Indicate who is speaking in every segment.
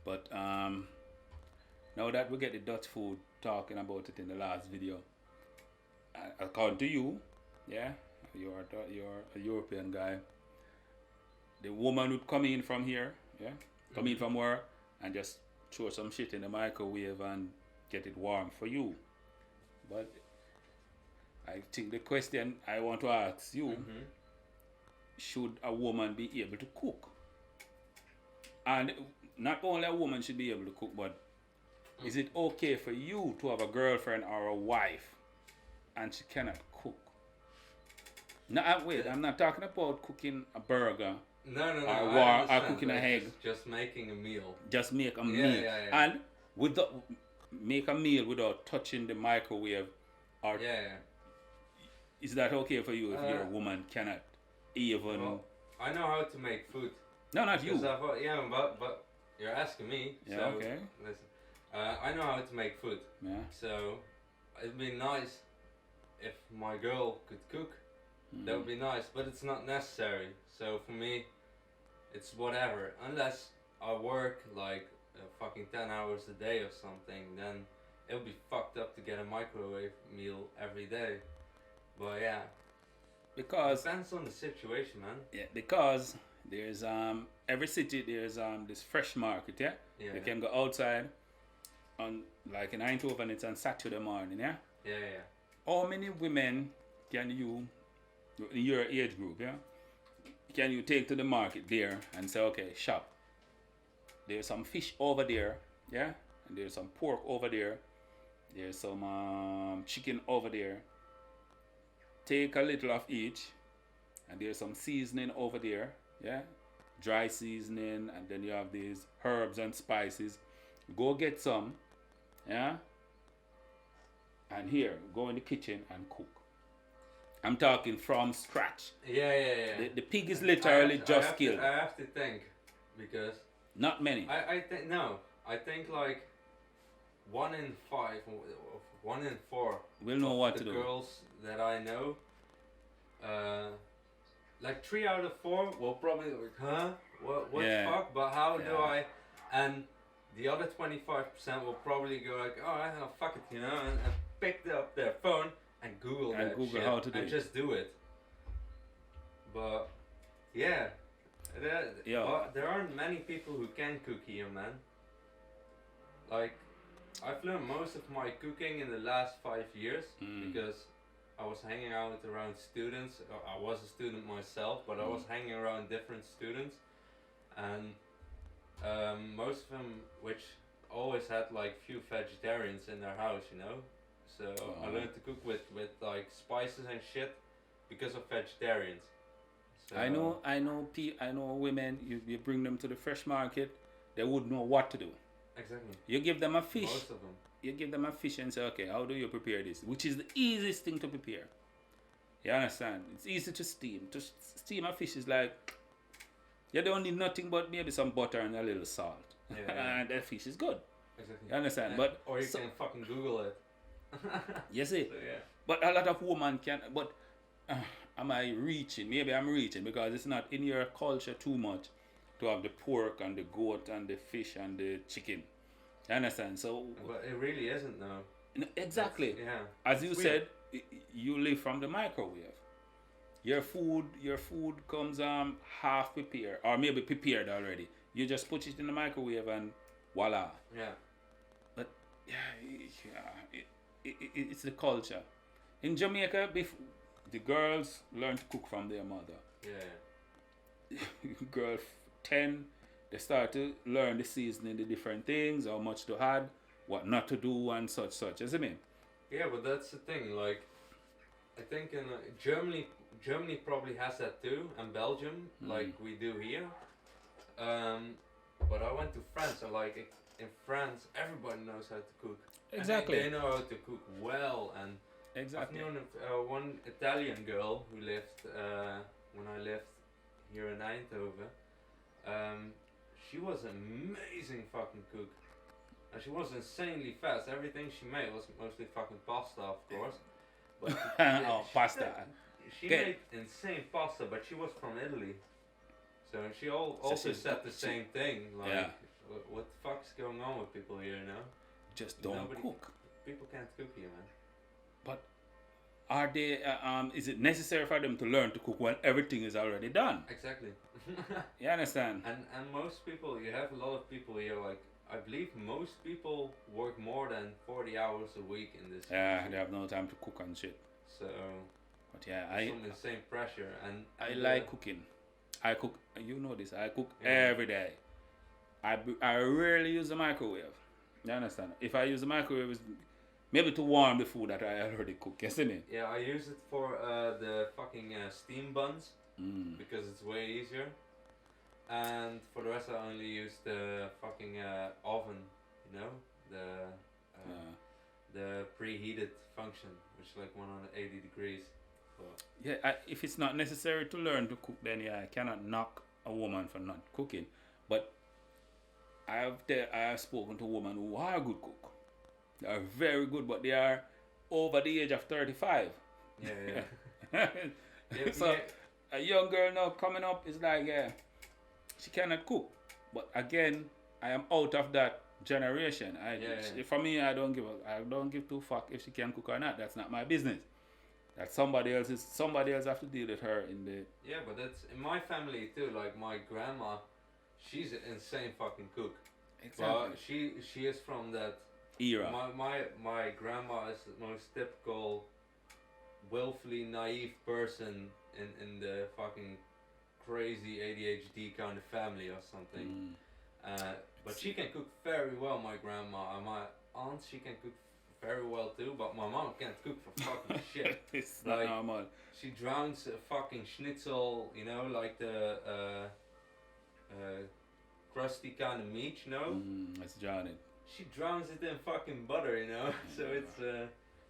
Speaker 1: But now that we get the Dutch food talking about it in the last video, according to you, yeah, you're a European guy. The woman would come in from here, yeah, come in from work and just throw some shit in the microwave and get it warm for you. But I think the question I want to ask you, should a woman be able to cook? And not only a woman should be able to cook, but is it okay for you to have a girlfriend or a wife and she cannot cook? No, wait, I'm not talking about cooking a burger
Speaker 2: No.
Speaker 1: or cooking a egg.
Speaker 2: Just making a meal.
Speaker 1: Just make a
Speaker 2: Yeah,
Speaker 1: meal.
Speaker 2: yeah.
Speaker 1: And make a meal without touching the microwave. Or
Speaker 2: Yeah.
Speaker 1: is that okay for you if you're a woman cannot even...
Speaker 2: Well, I know how to make food.
Speaker 1: No, not you.
Speaker 2: Yeah, but you're asking me.
Speaker 1: Yeah,
Speaker 2: so
Speaker 1: okay.
Speaker 2: Listen, I know how to make food.
Speaker 1: Yeah.
Speaker 2: So it'd be nice if my girl could cook. That would be nice, but it's not necessary. So for me, it's whatever. Unless I work like fucking 10 hours a day or something, then it would be fucked up to get a microwave meal every day. But yeah,
Speaker 1: Because
Speaker 2: depends on the situation, man.
Speaker 1: yeah, because there's every city there's this fresh market, yeah?
Speaker 2: Yeah.
Speaker 1: You can go outside on like in Eindhoven it's on Saturday morning, yeah?
Speaker 2: Yeah.
Speaker 1: How many women can you in your age group, yeah? Can you take to the market there and say, okay, shop. There's some fish over there, yeah? And there's some pork over there. There's some chicken over there. Take a little of each. And there's some seasoning over there, yeah? Dry seasoning, and then you have these herbs and spices. Go get some, yeah? And here, go in the kitchen and cook. I'm talking from scratch.
Speaker 2: Yeah.
Speaker 1: The pig is literally just killed.
Speaker 2: I have to think, because
Speaker 1: Not many.
Speaker 2: I think like 1 in 5 or 1 in 4
Speaker 1: We'll know what
Speaker 2: the
Speaker 1: to do.
Speaker 2: girls that I know, like 3 out of 4 will probably like, huh? What
Speaker 1: Yeah.
Speaker 2: the fuck? But how do
Speaker 1: Yeah.
Speaker 2: I? And the other 25% will probably go like, alright, fuck it, you know, and pick up their phone and Google
Speaker 1: And
Speaker 2: that
Speaker 1: Google
Speaker 2: shit
Speaker 1: how to do
Speaker 2: and
Speaker 1: it.
Speaker 2: just do it. But yeah, there aren't many people who can cook here, man. Like, I've learned most of my cooking in the last 5 years because I was hanging out around students. I was a student myself, but I was hanging around different students, and most of them, which always had like few vegetarians in their house, you know. So I learned to cook with like spices and shit because of vegetarians. So,
Speaker 1: I know women, you bring them to the fresh market, they would know what to do.
Speaker 2: Exactly.
Speaker 1: You give them a fish.
Speaker 2: Most of them.
Speaker 1: You give them a fish and say, okay, how do you prepare this? Which is the easiest thing to prepare. You understand? It's easy to steam. To steam a fish is like, you don't need nothing but maybe some butter and a little salt.
Speaker 2: Yeah.
Speaker 1: And that fish is good.
Speaker 2: Exactly.
Speaker 1: You understand?
Speaker 2: Yeah.
Speaker 1: But
Speaker 2: or you can fucking Google it.
Speaker 1: you see,
Speaker 2: So, yeah.
Speaker 1: but a lot of women can. But am I reaching? Maybe I'm reaching because it's not in your culture too much to have the pork and the goat and the fish and the chicken. You understand? So,
Speaker 2: But it really isn't though.
Speaker 1: exactly.
Speaker 2: Yeah.
Speaker 1: As you
Speaker 2: It's
Speaker 1: said, you live from the microwave. Your food comes half prepared or maybe prepared already. You just put it in the microwave and voila.
Speaker 2: Yeah.
Speaker 1: But it's the culture. In Jamaica, the girls learn to cook from their mother.
Speaker 2: Yeah.
Speaker 1: Girl 10, they start to learn the seasoning, the different things, how much to add, what not to do, and such. You see me?
Speaker 2: Yeah, but that's the thing. Like, I think in Germany probably has that too, and Belgium, like we do here. But I went to France, and like in France, everybody knows how to cook.
Speaker 1: Exactly.
Speaker 2: And they know how to cook well, and
Speaker 1: Exactly.
Speaker 2: I've known one Italian girl who lived when I lived here in Eindhoven. She was an amazing fucking cook. And she was insanely fast. Everything she made was mostly fucking pasta, of course. But
Speaker 1: Oh, pasta.
Speaker 2: She
Speaker 1: Okay.
Speaker 2: made insane pasta, but she was from Italy. So she also
Speaker 1: she's-
Speaker 2: said the same thing. Like,
Speaker 1: Yeah.
Speaker 2: what the fuck's going on with people here, you know?
Speaker 1: Just don't cook.
Speaker 2: People can't cook here, man.
Speaker 1: But are they? Is it necessary for them to learn to cook when everything is already done?
Speaker 2: Exactly.
Speaker 1: You understand?
Speaker 2: And most people, you have a lot of people here. Like I believe most people work more than 40 hours a week in this.
Speaker 1: Yeah,
Speaker 2: country.
Speaker 1: they have no time to cook and shit.
Speaker 2: So.
Speaker 1: But yeah,
Speaker 2: some insane pressure and
Speaker 1: I like cooking. I cook. You know this. I cook every day. I rarely use the microwave. You understand? If I use the microwave, it's maybe to warm the food that I already cook, isn't it?
Speaker 2: Yeah, I use it for the fucking steam buns because it's way easier. And for the rest, I only use the fucking oven, you know, the preheated function, which is like 180 degrees. But
Speaker 1: yeah, if it's not necessary to learn to cook, then yeah, I cannot knock a woman for not cooking. But I have spoken to women who are good cook. They are very good, but they are over the age of 35.
Speaker 2: Yeah.
Speaker 1: So a young girl now coming up is like, yeah, she cannot cook. But again, I am out of that generation. For me, I don't give two fuck if she can cook or not. That's not my business. That somebody else have to deal with her in the.
Speaker 2: Yeah, but that's in my family too. Like my grandma, she's an insane fucking cook.
Speaker 1: Exactly.
Speaker 2: But she is from that
Speaker 1: era.
Speaker 2: My grandma is the most typical, willfully naive person in the fucking crazy ADHD kind of family or something. But she can cook very well. My grandma and my aunt, she can cook very well too, but my mom can't cook for fucking shit.
Speaker 1: It's not normal.
Speaker 2: She drowns a fucking schnitzel, you know, like the crusty kind of meat, you know.
Speaker 1: Let's drown it.
Speaker 2: She drowns it in fucking butter, you know. So it's.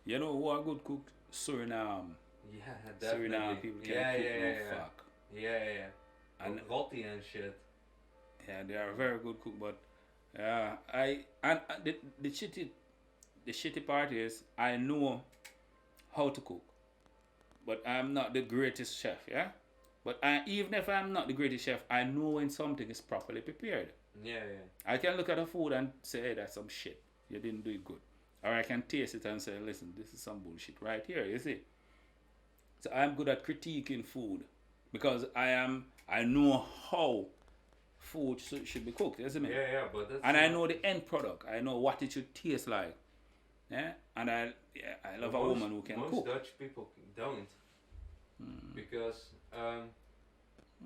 Speaker 1: You know who are good cook? Suriname.
Speaker 2: Yeah, definitely.
Speaker 1: Suriname people can cook fuck.
Speaker 2: Yeah. And roti and shit.
Speaker 1: Yeah, they are very good cook, but the shitty part is I know how to cook, but I'm not the greatest chef, yeah? But even if I'm not the greatest chef, I know when something is properly prepared.
Speaker 2: Yeah.
Speaker 1: I can look at a food and say, hey, that's some shit. You didn't do it good. Or I can taste it and say, listen, this is some bullshit right here, you see? So I'm good at critiquing food because I know how food should be cooked, isn't it?
Speaker 2: Yeah, but that's...
Speaker 1: And I know the end product. I know what it should taste like. Yeah, and I love a woman who can cook.
Speaker 2: Most Dutch people don't, because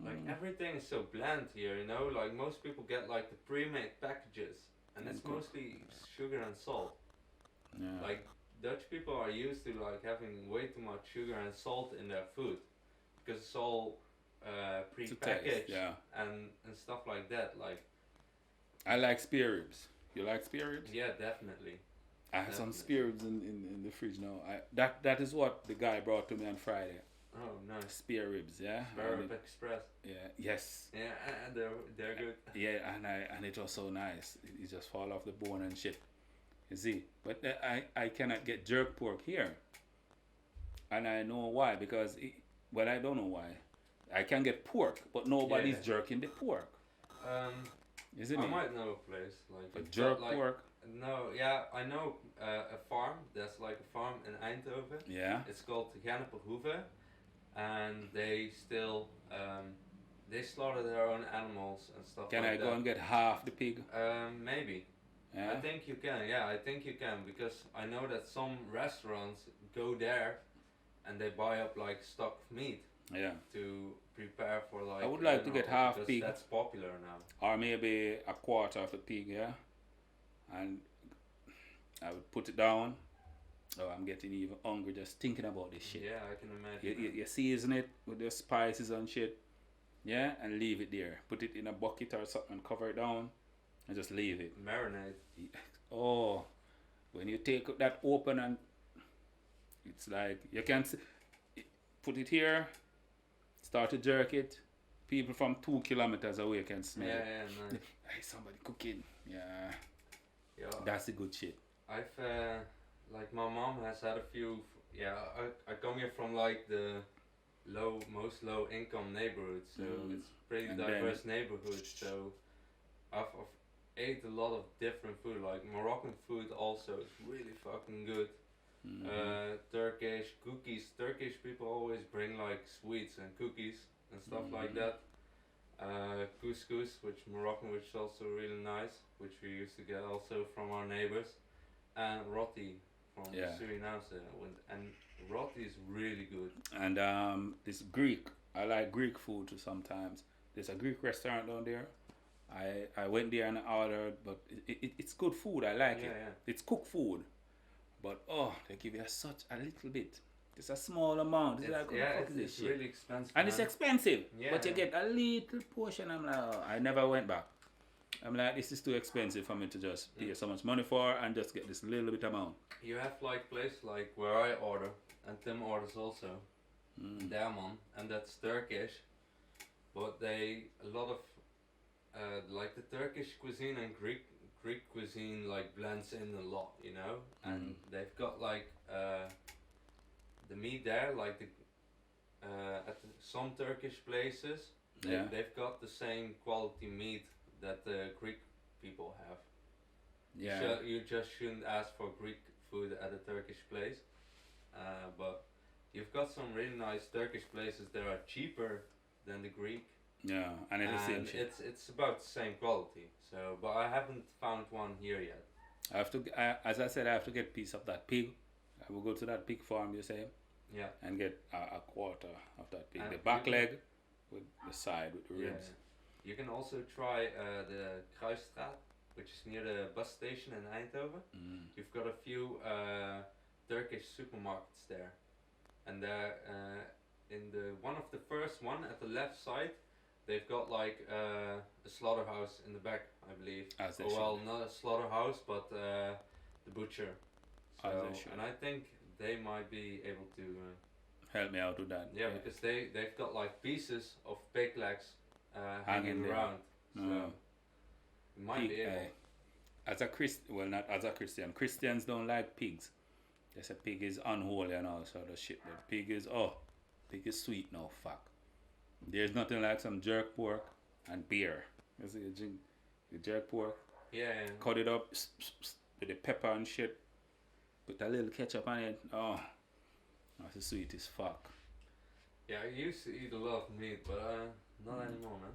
Speaker 2: like everything is so bland here, you know. Like most people get like the pre-made packages, and it's mostly sugar and salt.
Speaker 1: Yeah.
Speaker 2: Like Dutch people are used to like having way too much sugar and salt in their food, because it's all pre-packaged and stuff like that. Like
Speaker 1: I like spare ribs. You like spare ribs?
Speaker 2: Yeah, definitely.
Speaker 1: I have some spare ribs in the fridge now. That is what the guy brought to me on Friday.
Speaker 2: Oh, nice.
Speaker 1: Spare ribs, yeah.
Speaker 2: Spare Rib Express.
Speaker 1: Yeah. Yes.
Speaker 2: Yeah, they're good.
Speaker 1: Yeah, and it was so nice. It just fall off the bone and shit. You see, but I cannot get jerk pork here, and I know why because I don't know why. I can get pork, but nobody's jerking the pork. Isn't it?
Speaker 2: I might know a place like.
Speaker 1: But jerk pork.
Speaker 2: No, yeah, I know a farm. There's like a farm in Eindhoven.
Speaker 1: Yeah.
Speaker 2: It's called Hoeve, and they still they slaughter their own animals and stuff.
Speaker 1: Can I go and get half the pig?
Speaker 2: Maybe.
Speaker 1: Yeah?
Speaker 2: I think you can. Yeah, I think you can because I know that some restaurants go there, and they buy up like stock meat.
Speaker 1: Yeah.
Speaker 2: To prepare for like.
Speaker 1: I would like to get half pig.
Speaker 2: That's popular now.
Speaker 1: Or maybe a quarter of a pig, yeah. And I would put it down. Oh, I'm getting even hungry just thinking about this shit.
Speaker 2: Yeah, I can imagine.
Speaker 1: You season it with the spices and shit. Yeah, and leave it there. Put it in a bucket or something and cover it down. And just leave it.
Speaker 2: Marinate.
Speaker 1: Oh, when you take that open and it's like you can put it here, start to jerk it. People from 2 kilometers away can smell it.
Speaker 2: Yeah, nice.
Speaker 1: Hey, somebody cooking. Yeah.
Speaker 2: Yeah.
Speaker 1: That's the good shit.
Speaker 2: I've like my mom has had a few. I come here from like the most low income neighborhood, so it's pretty diverse neighborhood. So of ate a lot of different food. Like Moroccan food also is really fucking good. Turkish cookies. Turkish people always bring like sweets and cookies and stuff like that. Couscous, which Moroccan, which is also really nice, which we used to get also from our neighbors, and roti from Suriname. And roti is really good.
Speaker 1: And this Greek, I like Greek food too sometimes. There's a Greek restaurant down there. I went there and ordered, but it's good food. I like it.
Speaker 2: Yeah.
Speaker 1: It's cooked food, but they give you such a little bit. It's a small amount.
Speaker 2: It's really expensive.
Speaker 1: And it's expensive, but you get a little portion. I'm like, I never went back. I'm like, this is too expensive for me to just pay so much money for and just get this little bit amount.
Speaker 2: You have like places like where I order, and Tim orders also, Derman, and that's Turkish, but a lot of like the Turkish cuisine and Greek cuisine like blends in a lot, you know, and they've got like the meat there, like some Turkish places, they've got the same quality meat that the Greek people have.
Speaker 1: Yeah.
Speaker 2: So you just shouldn't ask for Greek food at a Turkish place, but you've got some really nice Turkish places that are cheaper than the Greek.
Speaker 1: Yeah, and it's the same shit.
Speaker 2: It's about the same quality. So, but I haven't found one here yet.
Speaker 1: I have to, as I said, I have to get a piece of that pig. I will go to that pig farm, you say, and get a quarter of that pig. The back leg with the side with the ribs.
Speaker 2: You can also try the Kruisstraat, which is near the bus station in Eindhoven. You've got a few Turkish supermarkets there, and in the one of the first one at the left side, they've got like a slaughterhouse in the back, I believe. Well, not a slaughterhouse, but the butcher. So, and I think they might be able to
Speaker 1: help me out with that.
Speaker 2: Yeah, because they've got like pieces of pig legs hanging around. So you might be able.
Speaker 1: As a not as a Christian. Christians don't like pigs. They say pig is unholy and all sort of shit. But pig is sweet now, fuck. There's nothing like some jerk pork and beer. You see, you drink the jerk pork.
Speaker 2: Yeah.
Speaker 1: Cut it up with the pepper and shit. Put a little ketchup on it. Oh, that's the sweetest fuck.
Speaker 2: Yeah, I used to eat a lot of meat, but not anymore, man.